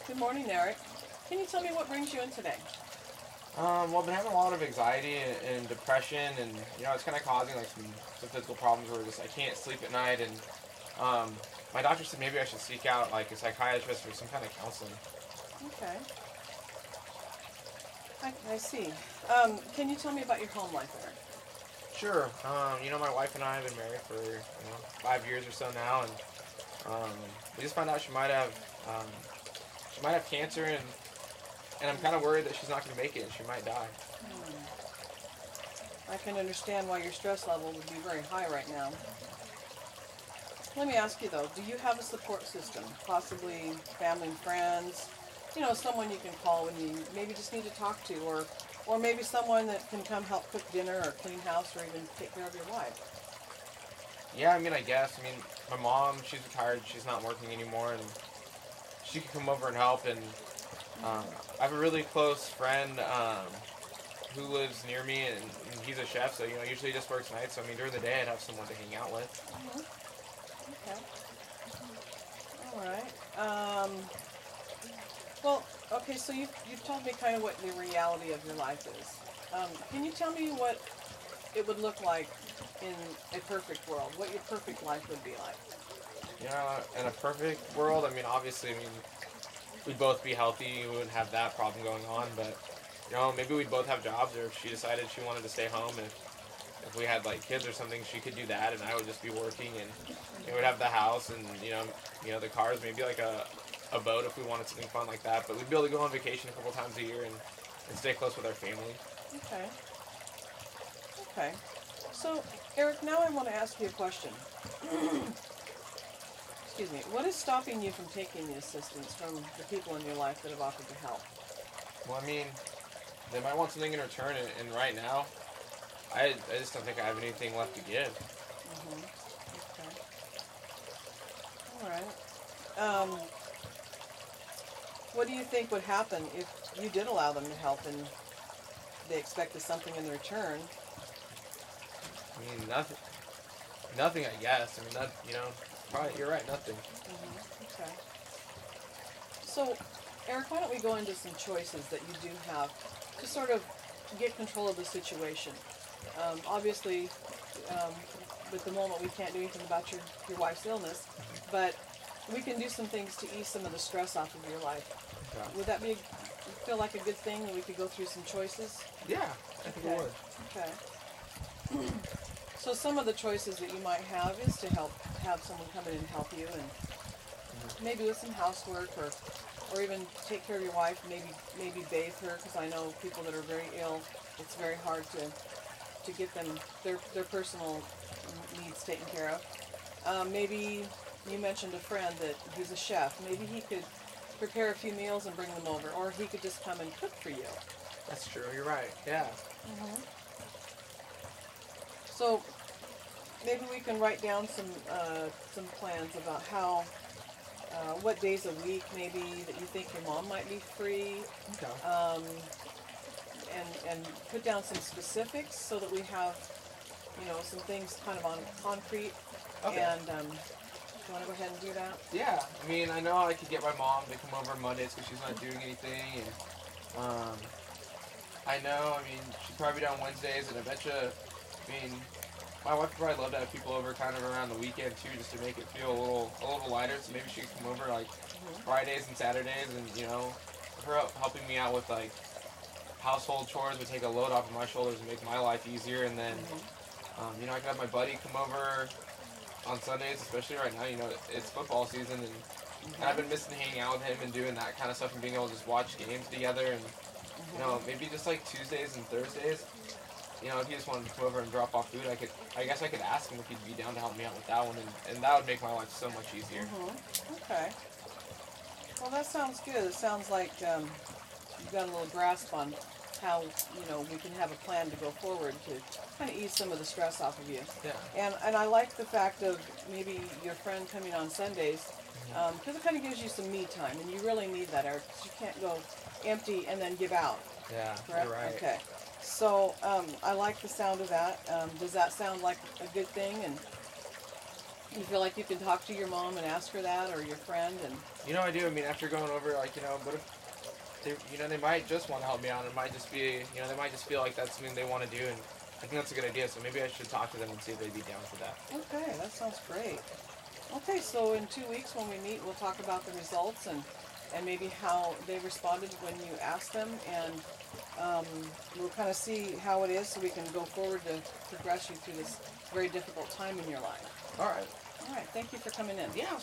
Good morning, Eric. Can you tell me what brings you in today? Well, I've been having a lot of anxiety and depression, and it's kind of causing like some physical problems where just I can't sleep at night, and um, my doctor said maybe I should seek out like a psychiatrist or some kind of counseling. Okay, I see. Can you tell me about your home life, Eric? Sure. My wife and I have been married for 5 years or so now, and um, we just found out um, she might have cancer, and I'm kind of worried that she's not going to make it and she might die. Hmm. I can understand why your stress level would be very high right now. Let me ask you though, do you have a support system? Possibly family and friends? Someone you can call when you maybe just need to talk to, or maybe someone that can come help cook dinner or clean house or even take care of your wife. Yeah, I guess. My mom, she's retired, she's not working anymore, and she could come over and help. And uh, I have a really close friend who lives near me, and he's a chef, so usually he just works nights. So during the day, I'd have someone to hang out with. Hmm. Okay. All right. Well, okay, so you've told me kind of what the reality of your life is. Can you tell me what it would look like in a perfect world? What your perfect life would be like? In a perfect world, obviously, we'd both be healthy, we wouldn't have that problem going on, but maybe we'd both have jobs, or if she decided she wanted to stay home, and if we had like kids or something, she could do that, and I would just be working, and we'd have the house, and the cars, maybe like a boat if we wanted something fun like that. But we'd be able to go on vacation a couple times a year and stay close with our family. Okay. Okay. So, Eric, now I want to ask you a question. Excuse me. What is stopping you from taking the assistance from the people in your life that have offered to help? Well, they might want something in return, and right now, I just don't think I have anything left to give. Mm-hmm. Okay. All right. Um, what do you think would happen if you did allow them to help and they expected something in return? Nothing. Nothing, I guess. That probably you're right. Nothing. Mm-hmm. Okay. So, Eric, why don't we go into some choices that you do have to sort of get control of the situation? Obviously, um, with the moment, we can't do anything about your wife's illness, but we can do some things to ease some of the stress off of your life. Okay. Would that feel like a good thing that we could go through some choices? Yeah, I think it Okay. would. Okay. So some of the choices that you might have is to have someone come in and help you, and maybe with some housework, or even take care of your wife. Maybe bathe her, because I know people that are very ill. It's very hard to get them their personal needs taken care of. Maybe you mentioned a friend that who's a chef. Maybe he could prepare a few meals and bring them over, or he could just come and cook for you. That's true. You're right. Yeah. So maybe we can write down some plans about how what days a week maybe that you think your mom might be free, Okay. and put down some specifics so that we have some things kind of on concrete. Okay. And do you want to go ahead and do that? Yeah. I know I could get my mom to come over Mondays because she's not doing anything, and I know. She'd probably be down Wednesdays, and I betcha. My wife would probably love to have people over kind of around the weekend too, just to make it feel a little lighter. So maybe she could come over like Fridays and Saturdays, and her helping me out with like household chores would take a load off of my shoulders and make my life easier. And then I could have my buddy come over on Sundays, especially right now. It's football season, and I've been missing hanging out with him and doing that kind of stuff and being able to just watch games together. And maybe just like Tuesdays and Thursdays. If he just wanted to come over and drop off food, I guess I could ask him if he'd be down to help me out with that one, and that would make my life so much easier. Okay. Well, that sounds good. It sounds like you've got a little grasp on how we can have a plan to go forward to kind of ease some of the stress off of you. Yeah. And I like the fact of maybe your friend coming on Sundays, because it kind of gives you some me time, and you really need that, Eric, because you can't go empty and then give out. Yeah, Correct? you're right. Okay. So I like the sound of that. Does that sound like a good thing? And You feel like you can talk to your mom and ask her that, or your friend, and You know, I do. I mean, after going over, like, what if they, they might just want to help me out. It might just be, they might just feel like that's something they want to do, and I think that's a good idea. So maybe I should talk to them and see if they'd be down for that. okay, that sounds great. Okay, so in 2 weeks when we meet, we'll talk about the results and maybe how they responded when you asked them, and we'll kind of see how it is so we can go forward to progress you through this very difficult time in your life. All right. All right, thank you for coming in. Yeah.